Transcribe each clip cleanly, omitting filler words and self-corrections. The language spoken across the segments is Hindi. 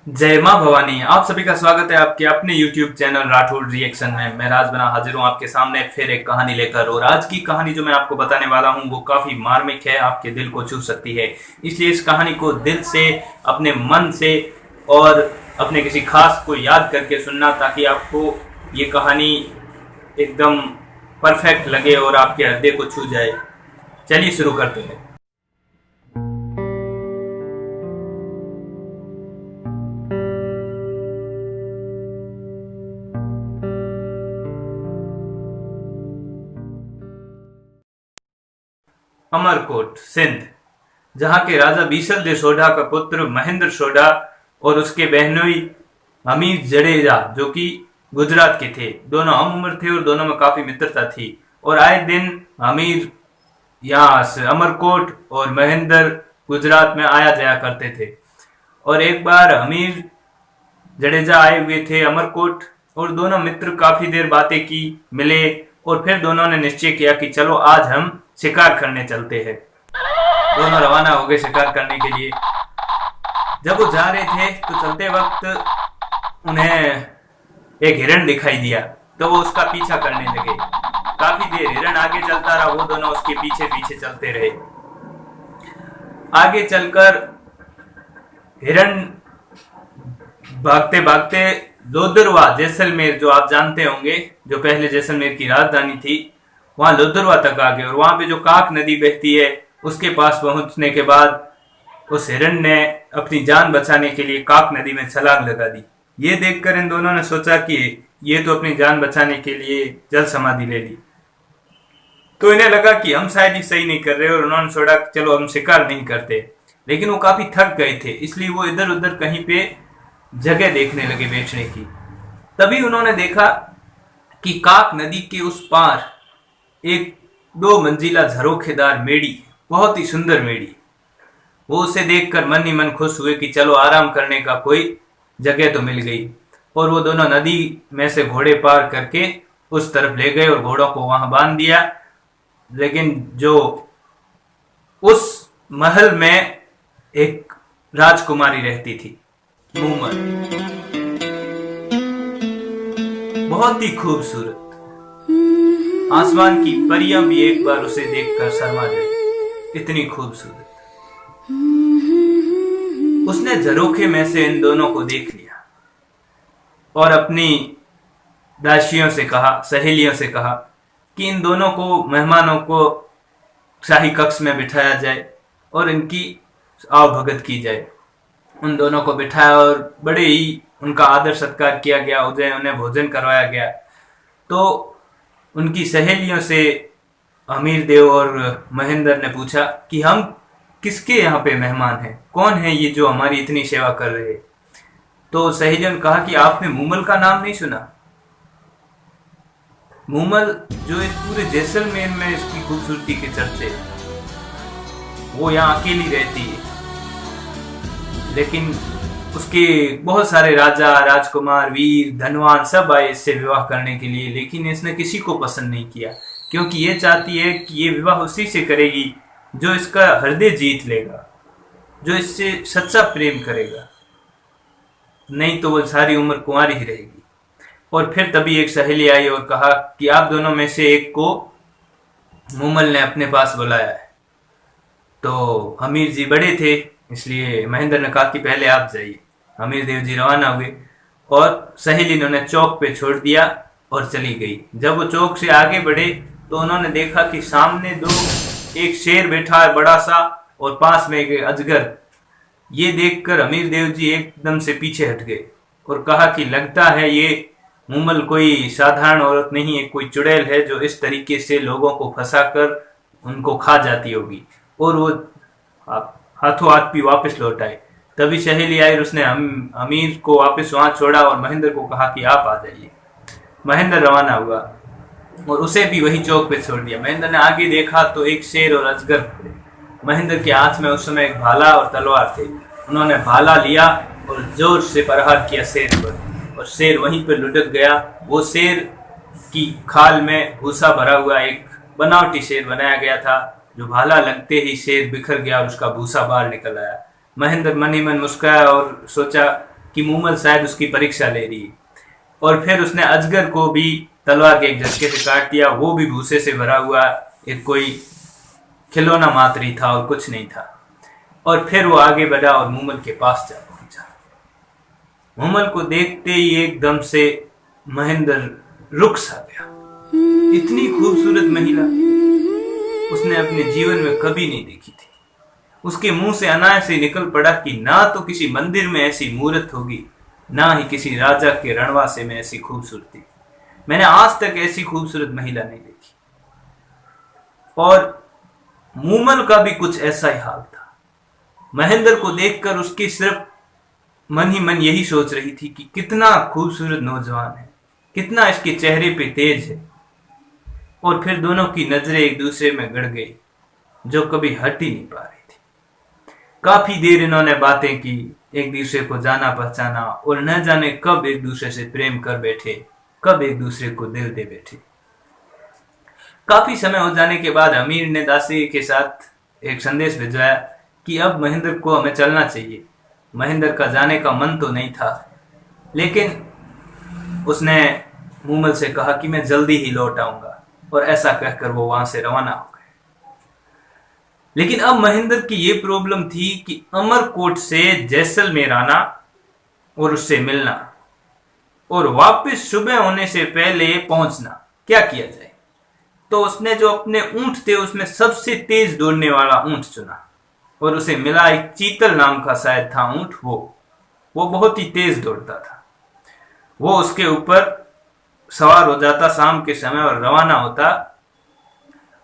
जय मां भवानी। आप सभी का स्वागत है आपके अपने YouTube चैनल राठौड़ रिएक्शन में। मैं राज बना हाजिर हूं आपके सामने फिर एक कहानी लेकर। और आज की कहानी जो मैं आपको बताने वाला हूं वो काफी मार्मिक है, आपके दिल को छू सकती है। इसलिए इस कहानी को दिल से, अपने मन से और अपने किसी खास को याद करके सुनना, ताकि आपको ये कहानी एकदम परफेक्ट लगे और आपके हृदय को छू जाए। चलिए शुरू करते हैं। अमरकोट, सिंध, जहां के राजा बीसलदेव सोढ़ा का पुत्र महेंद्र सोढ़ा और उसके बहनोई हमीद जडेजा, जो कि गुजरात के थे, दोनों हम उम्र थे और दोनों में काफी मित्रता थी। और आए दिन हमीर यहाँ से अमरकोट और महेंद्र गुजरात में आया जाया करते थे। और एक बार हमीर जडेजा आए हुए थे अमरकोट, और दोनों मित्र काफी देर बातें की, मिले, और फिर दोनों ने निश्चय किया कि चलो आज हम शिकार करने चलते हैं। दोनों रवाना हो गए शिकार करने के लिए। जब वो जा रहे थे तो चलते वक्त उन्हें एक हिरण दिखाई दिया, तो वो उसका पीछा करने लगे। काफी देर हिरण आगे चलता रहा, वो दोनों उसके पीछे पीछे चलते रहे। आगे चलकर हिरण भागते भागते लोदरवा, जैसलमेर, जो आप जानते होंगे, जो पहले जैसलमेर की राजधानी थी, वहां लोदरवा तक आ गए। और वहां पे जो काक नदी बहती है उसके पास पहुंचने के बाद उस हिरण ने अपनी जान बचाने के लिए काक नदी में छलांग लगा दी। ये देखकर इन दोनों ने सोचा कि ये तो अपनी जान बचाने के लिए जल समाधि ले ली। तो इन्हें लगा कि हम शायद ही सही नहीं कर रहे, और उन्होंने सोचा चलो हम शिकार नहीं करते। लेकिन वो काफी थक गए थे, इसलिए वो इधर उधर कहीं पे जगह देखने लगे बैठने की। तभी उन्होंने देखा कि काक नदी के उस पार एक 2 मंजिला झरोखेदार मेड़ी, बहुत ही सुंदर मेड़ी। वो उसे देखकर मन ही मन खुश हुए कि चलो आराम करने का कोई जगह तो मिल गई। और वो दोनों नदी में से घोड़े पार करके उस तरफ ले गए और घोड़ों को वहां बांध दिया। लेकिन जो उस महल में एक राजकुमारी रहती थी, मूमल, बहुत ही खूबसूरत। आसमान की परियां भी एक बार उसे देखकर शर्मा गई, इतनी खूबसूरत। उसने झरोखे में से इन दोनों को देख लिया और अपनी दासियों से कहा, सहेलियों से कहा कि इन दोनों को, मेहमानों को शाही कक्ष में बिठाया जाए और इनकी आवभगत की जाए। उन दोनों को बिठाया और बड़े ही उनका आदर सत्कार किया गया, उन्हें भोजन करवाया गया। तो उनकी सहेलियों से अमीर देव और महेंद्र ने पूछा कि हम किसके यहाँ पे मेहमान हैं, कौन है ये जो हमारी इतनी सेवा कर रहे। तो सहेलियों ने कहा कि आपने मूमल का नाम नहीं सुना? मूमल, जो इस पूरे जैसलमेर में इसकी खूबसूरती के चर्चे, वो यहाँ अकेली रहती है। लेकिन उसके बहुत सारे राजा, राजकुमार, वीर, धनवान सब आए इससे विवाह करने के लिए, लेकिन इसने किसी को पसंद नहीं किया, क्योंकि ये चाहती है कि ये विवाह उसी से करेगी जो इसका हृदय जीत लेगा, जो इससे सच्चा प्रेम करेगा। नहीं तो वो सारी उम्र कुंवारी ही रहेगी। और फिर तभी एक सहेली आई और कहा कि आप दोनों में से एक को मूमल ने अपने पास बुलाया है। तो हमीर जी बड़े थे, इसलिए महेंद्र ने कहा कि पहले आप जाइए। हमीर देव जी रवाना हुए और सहेली ने उन्हें चौक पे छोड़ दिया और चली गई। जब वो चौक से आगे बढ़े तो उन्होंने देखा कि सामने एक शेर बैठा है बड़ा सा, और पास में एक अजगर। ये देखकर हमीर देव जी एकदम से पीछे हट गए और कहा कि लगता है ये मूमल कोई साधारण औरत नहीं है, कोई चुड़ैल है जो इस तरीके से लोगों को फंसाकर उनको खा जाती होगी। और वो हाथों हाथ भी वापस लौट आए। तभी सहेली आई और उसने अमीर को वापस वहां छोड़ा और महेंद्र को कहा कि आप आ जाइए। महेंद्र रवाना हुआ और उसे भी वही चौक पे छोड़ दिया। महेंद्र ने आगे देखा तो एक शेर और अजगर थे। महेंद्र के हाथ में उस समय एक भाला और तलवार थे। उन्होंने भाला लिया और जोर से प्रहार किया शेर पर, और शेर वहीं पर लुढ़क गया। वो शेर की खाल में भूसा भरा हुआ एक बनावटी शेर बनाया गया था, जो भाला लगते ही शेर बिखर गया और उसका भूसा बाहर निकल आया। महेंद्र मन ही मन मुस्कुराया और सोचा कि मूमल शायद उसकी परीक्षा ले रही है। और फिर उसने अजगर को भी तलवार के एक झटके से काट दिया। वो भी भूसे से भरा हुआ एक कोई खिलौना मात्र ही था और कुछ नहीं था। और फिर वो आगे बढ़ा और मूमल के पास जा पहुंचा। मूमल को देखते ही एकदम से महेंद्र रुक सा गया। इतनी खूबसूरत महिला उसने अपने जीवन में कभी नहीं देखी थी। उसके मुंह से अनायास ही निकल पड़ा कि ना तो किसी मंदिर में ऐसी मूर्त होगी, ना ही किसी राजा के रणवासे में ऐसी खूबसूरती। मैंने आज तक ऐसी खूबसूरत महिला नहीं देखी। और मूमल का भी कुछ ऐसा ही हाल था। महेंद्र को देखकर उसकी सिर्फ मन ही मन यही सोच रही थी कि कितना खूबसूरत नौजवान है, कितना इसके चेहरे पे तेज है। और फिर दोनों की नजरें एक दूसरे में गड़ गई, जो कभी हट ही नहीं पा रही थी। काफी देर इन्होंने बातें की, एक दूसरे को जाना पहचाना, और न जाने कब एक दूसरे से प्रेम कर बैठे, कब एक दूसरे को दिल दे बैठे। काफी समय हो जाने के बाद अमीर ने दासी के साथ एक संदेश भिजवाया कि अब महेंद्र को हमें चलना चाहिए। महेंद्र का जाने का मन तो नहीं था, लेकिन उसने मूमल से कहा कि मैं जल्दी ही लौट आऊंगा, और ऐसा कहकर वो वहां से रवाना हो गए। लेकिन अब महेंद्र की ये प्रॉब्लम थी कि अमरकोट से जैसलमेर आना और उससे मिलना और वापस सुबह होने से पहले पहुंचना, क्या किया जाए। तो उसने जो अपने ऊंट थे उसमें सबसे तेज दौड़ने वाला ऊंट चुना और उसे मिला। एक चीतल नाम का शायद था ऊंट, वो बहुत ही तेज दौड़ता था। वो उसके ऊपर सवार हो जाता शाम के समय और रवाना होता,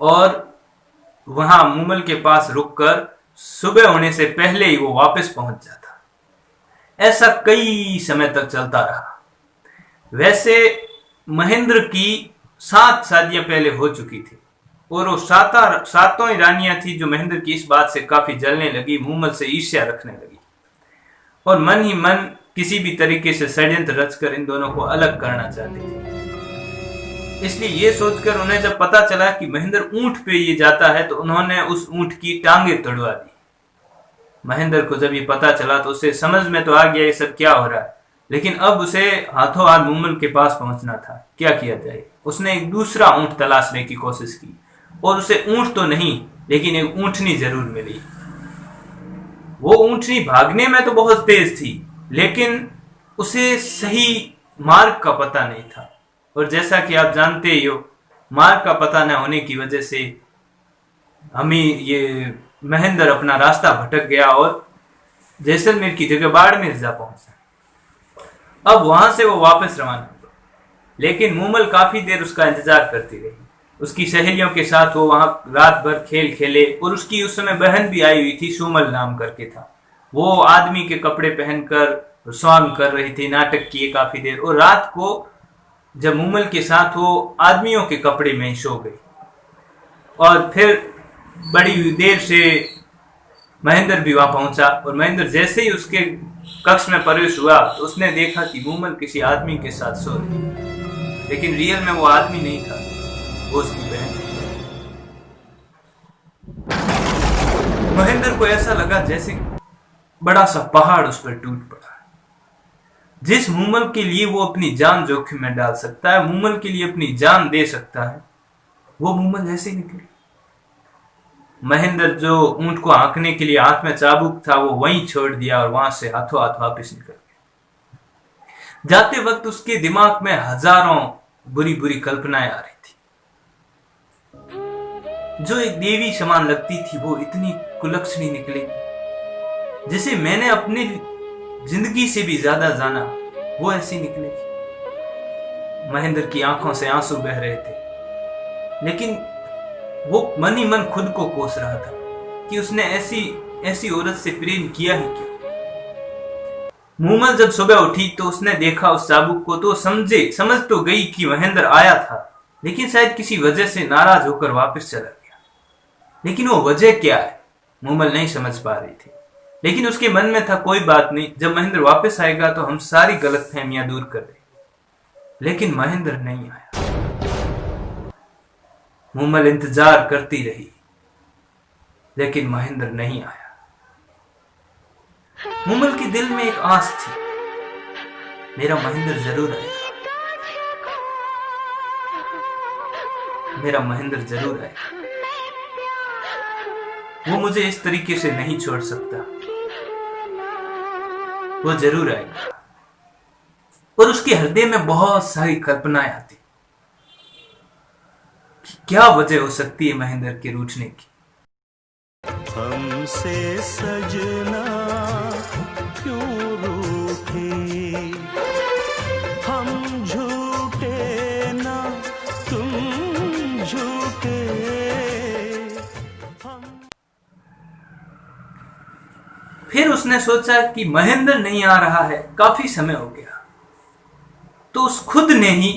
और वहां मूमल के पास रुककर सुबह होने से पहले ही वो वापस पहुंच जाता। ऐसा कई समय तक चलता रहा। वैसे महेंद्र की 7 शादियां पहले हो चुकी थी, और वो सातों ही रानियां थी जो महेंद्र की इस बात से काफी जलने लगी, मूमल से ईर्ष्या रखने लगी, और मन ही मन किसी भी तरीके से षड्यंत्र रचकर इन दोनों को अलग करना चाहती थी। इसलिए ये सोचकर उन्हें जब पता चला कि महेंद्र ऊंट पे ये जाता है, तो उन्होंने उस ऊंट की टांगे तोड़वा दी। महेंद्र को जब ये पता चला तो उसे समझ में तो आ गया ये सब क्या हो रहा है, लेकिन अब उसे हाथों हाथ मूमल के पास पहुंचना था। क्या किया जाए। उसने एक दूसरा ऊंट तलाशने की कोशिश की, और उसे ऊंट तो नहीं, लेकिन एक ऊंटनी जरूर मिली। वो ऊंटनी भागने में तो बहुत तेज थी, लेकिन उसे सही मार्ग का पता नहीं था। और जैसा कि आप जानते ही हो, मार्ग का पता न होने की वजह से हमें ये महेंद्र अपना रास्ता भटक गया और जैसलमेर की जगह बाड़मेर जा पहुंचा। अब वहां से वो वापस रवाना हुआ, लेकिन मूमल काफी देर उसका इंतजार करती रही। उसकी सहेलियों के साथ वो वहां रात भर खेल खेले, और उसकी उस समय बहन भी आई हुई थी, सुमल नाम करके था। वो आदमी के कपड़े पहनकर सॉन्ग कर रही थी, नाटक किए काफी देर, और रात को जब मूमल के साथ वो आदमियों के कपड़े में ही सो गई। और फिर बड़ी देर से महेंद्र भी वहां पहुंचा, और महेंद्र जैसे ही उसके कक्ष में प्रवेश हुआ तो उसने देखा कि मूमल किसी आदमी के साथ सो रही, लेकिन रियल में वो आदमी नहीं था, वो उसकी बहन थी। महेंद्र को ऐसा लगा जैसे बड़ा सा पहाड़ उस पर टूट पड़ा। जिस मूमल के लिए वो अपनी जान जोखिम में डाल सकता है, मूमल के लिए अपनी जान दे सकता है, वो मूमल ऐसे ही निकली। महेंद्र जो ऊंट को हाँकने के लिए हाथ में चाबुक था वो वहीं छोड़ दिया और वहां से हाथों हाथ वापस निकल गया। जाते वक्त उसके दिमाग में हजारों बुरी बुरी कल्पनाएं आ रही थी। जो एक देवी समान लगती थी वो इतनी कुलक्षणी निकली, जिसे मैंने अपनी जिंदगी से भी ज्यादा जाना, वो ऐसी निकलेगी। महेंद्र की आंखों से आंसू बह रहे थे, लेकिन वो मन ही मन खुद को कोस रहा था कि उसने ऐसी औरत से प्रेम किया ही क्यों। मूमल जब सुबह उठी तो उसने देखा उस चाबुक को, तो समझ तो गई कि महेंद्र आया था, लेकिन शायद किसी वजह से नाराज होकर वापस चला गया। लेकिन वो वजह क्या है मूमल नहीं समझ पा रही थी, लेकिन उसके मन में था कोई बात नहीं, जब महेंद्र वापस आएगा तो हम सारी गलतफहमियां दूर कर देंगे। लेकिन महेंद्र नहीं आया। मूमल इंतजार करती रही, लेकिन महेंद्र नहीं आया। मूमल के दिल में एक आस थी मेरा महेंद्र जरूर आएगा, मेरा महेंद्र जरूर आएगा। वो मुझे इस तरीके से नहीं छोड़ सकता, वो जरूर आएगा। और उसके हृदय में बहुत सारी कल्पनाएं आती, क्या वजह हो सकती है महेंद्र के रूठने की। हमसे सजना क्यों रूठे, हम झूठे ना तुम झूठे। फिर उसने सोचा कि महेंद्र नहीं आ रहा है, काफी समय हो गया, तो उस खुद ने ही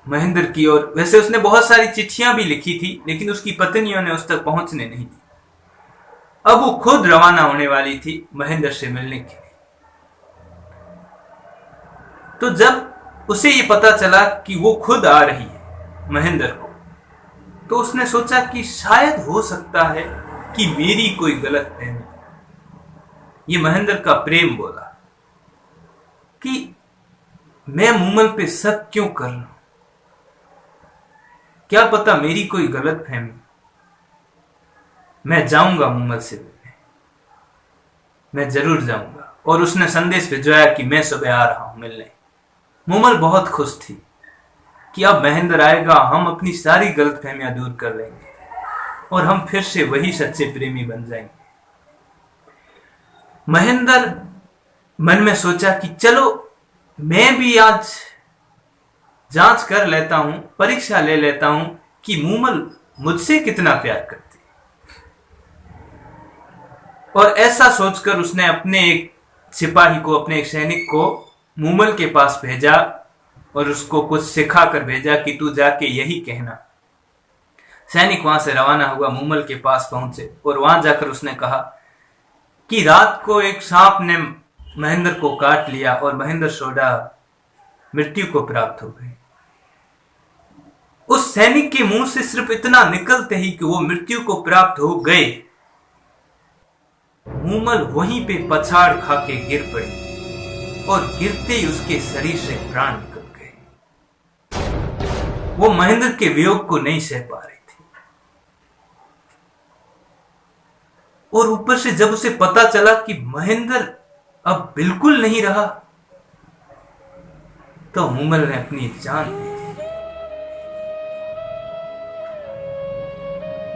महेंद्र की ओर, वैसे उसने बहुत सारी चिट्ठियां भी लिखी थी लेकिन उसकी पत्नियों ने उस तक पहुंचने नहीं दी। अब वो खुद रवाना होने वाली थी महेंद्र से मिलने के लिए। तो जब उसे ये पता चला कि वो खुद आ रही है महेंद्र को, तो उसने सोचा कि शायद हो सकता है कि मेरी कोई गलत फहमी। ये महेंद्र का प्रेम बोला कि मैं मूमल पे शक क्यों कर रहा हूं, क्या पता मेरी कोई गलत फहमी। मैं जाऊंगा मूमल से मिलने, मैं जरूर जाऊंगा। और उसने संदेश भिजवाया कि मैं सुबह आ रहा हूं मिलने। मूमल बहुत खुश थी कि अब महेंद्र आएगा, हम अपनी सारी गलतफहमियां दूर कर लेंगे और हम फिर से वही सच्चे प्रेमी बन जाएंगे। महेंद्र मन में सोचा कि चलो मैं भी आज जांच कर लेता हूं, परीक्षा ले लेता हूं कि मूमल मुझसे कितना प्यार करती है। और ऐसा सोचकर उसने अपने एक सिपाही को, अपने एक सैनिक को मूमल के पास भेजा और उसको कुछ सिखा कर भेजा कि तू जाके यही कहना। सैनिक वहां से रवाना हुआ, मूमल के पास पहुंचे और वहां जाकर उसने कहा कि रात को एक सांप ने महेंद्र को काट लिया और महेंद्र सोडा मृत्यु को प्राप्त हो गई। उस सैनिक के मुंह से सिर्फ इतना निकलते ही कि वो मृत्यु को प्राप्त हो गए, मूमल वहीं पे पछाड़ खा के गिर पड़ी और गिरते ही उसके शरीर से प्राण निकल गए। वो महेंद्र के वियोग को नहीं सह पा रही थी। और ऊपर से जब उसे पता चला कि महेंद्र अब बिल्कुल नहीं रहा, तो मूमल ने अपनी जान दे दी।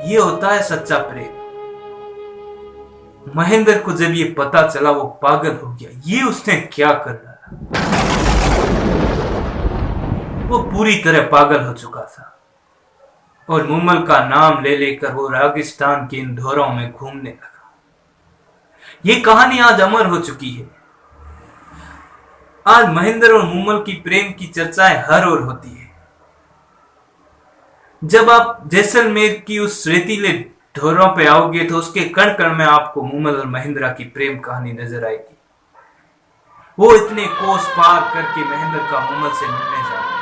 ये होता है सच्चा प्रेम। महेंद्र को जब ये पता चला वो पागल हो गया, ये उसने क्या कर डाला। वो पूरी तरह पागल हो चुका था और मूमल का नाम ले लेकर वो रागिस्तान के इन धोरों में घूमने लगा। ये कहानी आज अमर हो चुकी है। आज महेंद्र और मूमल की प्रेम की चर्चाएं हर ओर होती है। जब आप जैसलमेर की उस रेतीले ढोरों पे आओगे तो उसके कण कण में आपको मूमल और महेंद्र की प्रेम कहानी नजर आएगी। वो इतने कोस पार करके महेंद्र का मूमल से मिलने जा रहा है।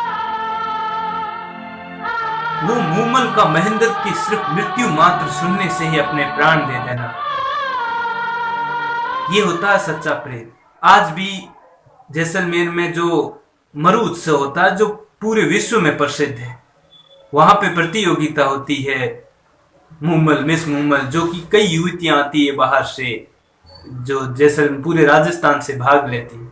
वो मूमल का महेंद्र की सिर्फ मृत्यु मात्र सुनने से ही अपने प्राण दे देना, ये होता है सच्चा प्रेम। आज भी जैसलमेर में जो मरु उत्सव होता है, जो पूरे विश्व में प्रसिद्ध है, वहां पे प्रतियोगिता होती है मूमल, मिस मूमल, जो कि कई युवतियां आती है बाहर से, जो जैसलमेर पूरे राजस्थान से भाग लेती है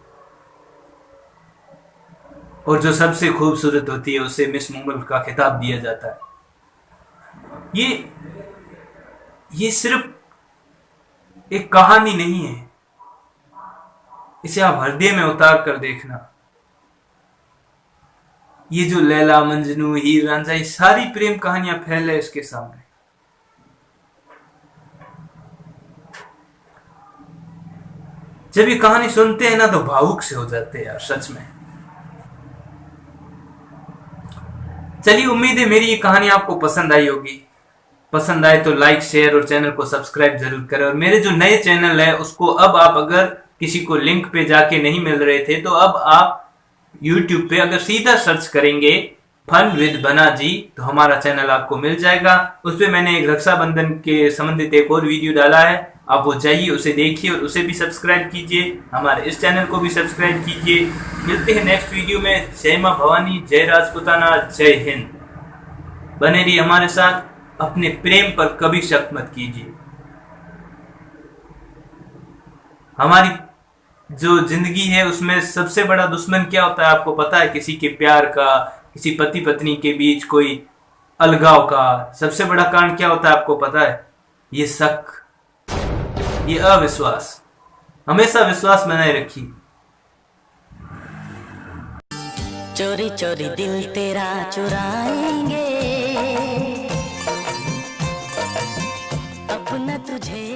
और जो सबसे खूबसूरत होती है उसे मिस मूमल का खिताब दिया जाता है। ये सिर्फ एक कहानी नहीं है, इसे आप हृदय में उतार कर देखना। ये जो लैला मंजनू, हीर रांझा, ये सारी प्रेम कहानियां फैले इसके सामने। जब ये कहानी सुनते हैं ना तो भावुक से हो जाते हैं यार, सच में। चलिए, उम्मीद है मेरी ये कहानी आपको पसंद आई होगी। पसंद आए तो लाइक, शेयर और चैनल को सब्सक्राइब जरूर करें। और मेरे जो नए चैनल है उसको अब आप, अगर किसी को लिंक पे जाके नहीं मिल रहे थे, तो अब आप YouTube पे अगर सीधा सर्च करेंगे फन विद बना जी, तो हमारा चैनल आपको मिल जाएगा। उस पे मैंने एक रक्षाबंधन के संबंधित एक और वीडियो डाला है, आप वो जाइए, उसे देखिए और उसे भी सब्सक्राइब कीजिए, हमारे इस चैनल को भी सब्सक्राइब कीजिए। मिलते हैं नेक्स्ट वीडियो में। जय मां भवानी, जय राजपूताना, जय हिंद। बने रहिए हमारे साथ, अपने प्रेम पर कभी शक मत कीजिए। हमारी जो जिंदगी है उसमें सबसे बड़ा दुश्मन क्या होता है आपको पता है? किसी के प्यार का, किसी पति पत्नी के बीच कोई अलगाव का सबसे बड़ा कारण क्या होता है आपको पता है? ये शक, ये अविश्वास। हमेशा विश्वास बनाए रखिए। चोरी चोरी दिल तेरा चुराएंगे अपना तुझे